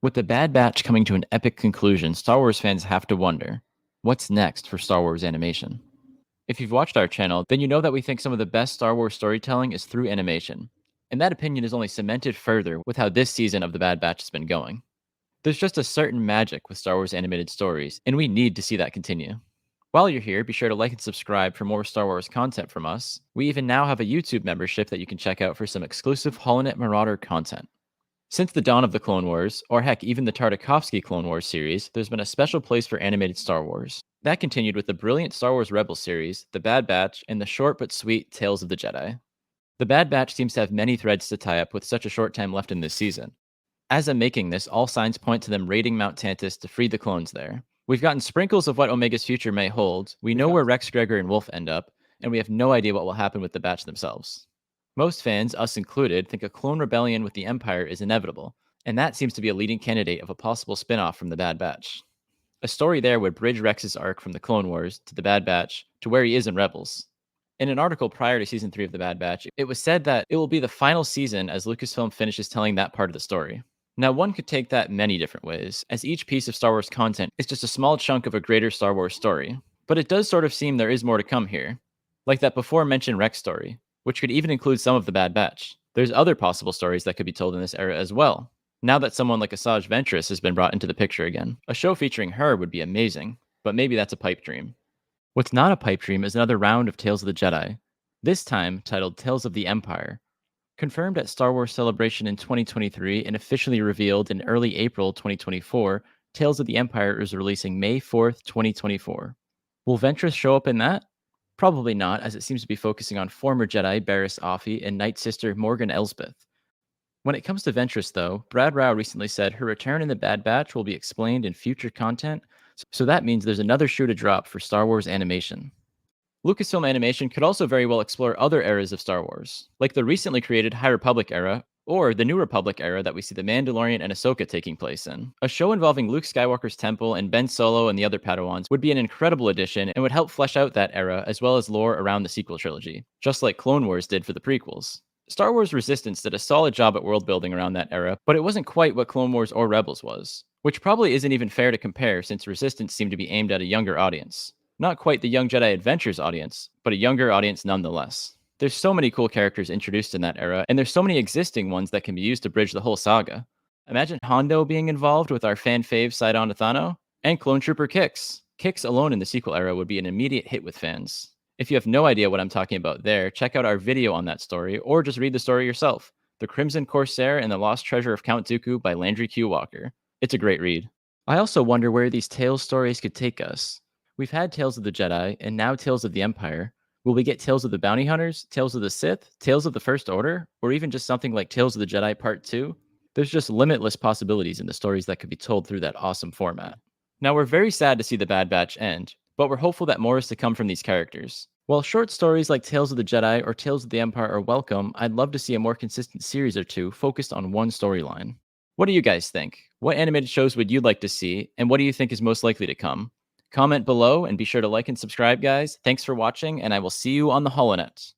With The Bad Batch coming to an epic conclusion, Star Wars fans have to wonder, what's next for Star Wars animation? If you've watched our channel, then you know that we think some of the best Star Wars storytelling is through animation. And that opinion is only cemented further with how this season of The Bad Batch has been going. There's just a certain magic with Star Wars animated stories, and we need to see that continue. While you're here, be sure to like and subscribe for more Star Wars content from us. We even now have a YouTube membership that you can check out for some exclusive HoloNet Marauder content. Since the dawn of the Clone Wars, or heck, even the Tartakovsky Clone Wars series, there's been a special place for animated Star Wars. That continued with the brilliant Star Wars Rebels series, The Bad Batch, and the short but sweet Tales of the Jedi. The Bad Batch seems to have many threads to tie up with such a short time left in this season. As I'm making this, all signs point to them raiding Mount Tantus to free the clones there. We've gotten sprinkles of what Omega's future may hold, we know where Rex, Gregor, and Wolf end up, and we have no idea what will happen with the Batch themselves. Most fans, us included, think a clone rebellion with the Empire is inevitable, and that seems to be a leading candidate of a possible spin-off from the Bad Batch. A story there would bridge Rex's arc from the Clone Wars to the Bad Batch to where he is in Rebels. In an article prior to Season 3 of the Bad Batch, it was said that it will be the final season as Lucasfilm finishes telling that part of the story. Now, one could take that many different ways, as each piece of Star Wars content is just a small chunk of a greater Star Wars story. But it does sort of seem there is more to come here. Like that before mentioned Rex story, which could even include some of the Bad Batch. There's other possible stories that could be told in this era as well. Now that someone like Asajj Ventress has been brought into the picture again, a show featuring her would be amazing, but maybe that's a pipe dream. What's not a pipe dream is another round of Tales of the Jedi, this time titled Tales of the Empire. Confirmed at Star Wars Celebration in 2023 and officially revealed in early April 2024, Tales of the Empire is releasing May 4th, 2024. Will Ventress show up in that? Probably not, as it seems to be focusing on former Jedi Barriss Offee and Night Sister Morgan Elsbeth. When it comes to Ventress, though, Brad Rau recently said her return in the Bad Batch will be explained in future content, so that means there's another shoe to drop for Star Wars animation. Lucasfilm Animation could also very well explore other eras of Star Wars, like the recently created High Republic era, or the New Republic era that we see The Mandalorian and Ahsoka taking place in. A show involving Luke Skywalker's temple and Ben Solo and the other Padawans would be an incredible addition and would help flesh out that era as well as lore around the sequel trilogy, just like Clone Wars did for the prequels. Star Wars Resistance did a solid job at world building around that era, but it wasn't quite what Clone Wars or Rebels was, which probably isn't even fair to compare since Resistance seemed to be aimed at a younger audience. Not quite the Young Jedi Adventures audience, but a younger audience nonetheless. There's so many cool characters introduced in that era, and there's so many existing ones that can be used to bridge the whole saga. Imagine Hondo being involved with our fan fave Sidon Athano, and Clone Trooper Kix. Kix alone in the sequel era would be an immediate hit with fans. If you have no idea what I'm talking about there, check out our video on that story, or just read the story yourself. The Crimson Corsair and the Lost Treasure of Count Dooku by Landry Q. Walker. It's a great read. I also wonder where these Tales stories could take us. We've had Tales of the Jedi, and now Tales of the Empire. Will we get Tales of the Bounty Hunters, Tales of the Sith, Tales of the First Order, or even just something like Tales of the Jedi Part 2? There's just limitless possibilities in the stories that could be told through that awesome format. Now, we're very sad to see the Bad Batch end, but we're hopeful that more is to come from these characters. While short stories like Tales of the Jedi or Tales of the Empire are welcome, I'd love to see a more consistent series or two focused on one storyline. What do you guys think? What animated shows would you like to see, and what do you think is most likely to come? Comment below and be sure to like and subscribe, guys. Thanks for watching, and I will see you on the HoloNet.